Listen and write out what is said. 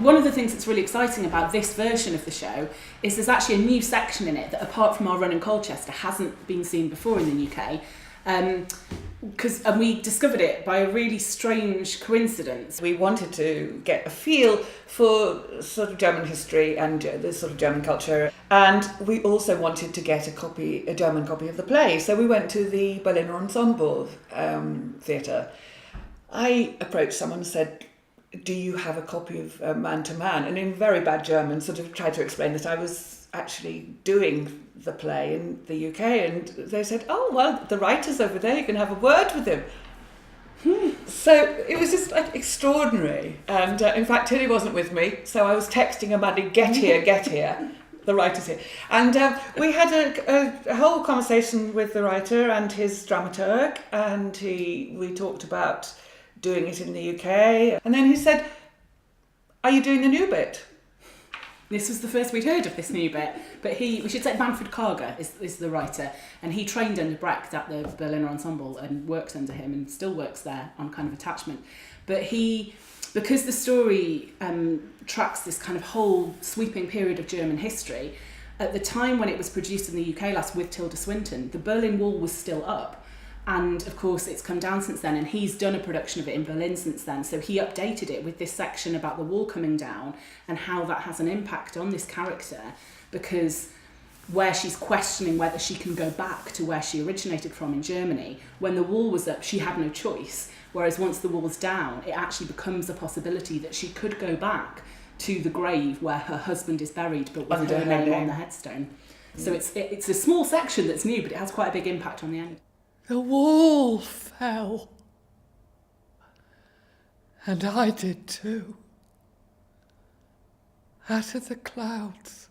one of the things that's really exciting about this version of the show is there's actually a new section in it that, apart from our run in Colchester, hasn't been seen before in the UK. And we discovered it by a really strange coincidence. We wanted to get a feel for sort of German history and the sort of German culture, and we also wanted to get a German copy of the play. So we went to the Berliner Ensemble Theatre. I approached someone and said, "Do you have a copy of Man to Man?" And in very bad German, sort of tried to explain that I was actually doing the play in the UK, and they said, "Oh, well, the writer's over there, you can have a word with him." So it was just like extraordinary. And in fact, Tilly wasn't with me, so I was texting Amanda, get here, the writer's here. And we had a whole conversation with the writer and his dramaturg, and we talked about doing it in the UK. And then he said, "Are you doing the new bit?" This was the first we'd heard of this new bit, but we should say Manfred Karge is the writer, and he trained under Brecht at the Berliner Ensemble and works under him and still works there on kind of attachment. But because the story tracks this kind of whole sweeping period of German history, at the time when it was produced in the UK last with Tilda Swinton, the Berlin Wall was still up. And of course it's come down since then, and he's done a production of it in Berlin since then. So he updated it with this section about the wall coming down and how that has an impact on this character, because where she's questioning whether she can go back to where she originated from in Germany, when the wall was up, she had no choice. Whereas once the wall's down, it actually becomes a possibility that she could go back to the grave where her husband is buried, but with her name on the headstone. So it's a small section that's new, but it has quite a big impact on the end. The wall fell, and I did too. Out of the clouds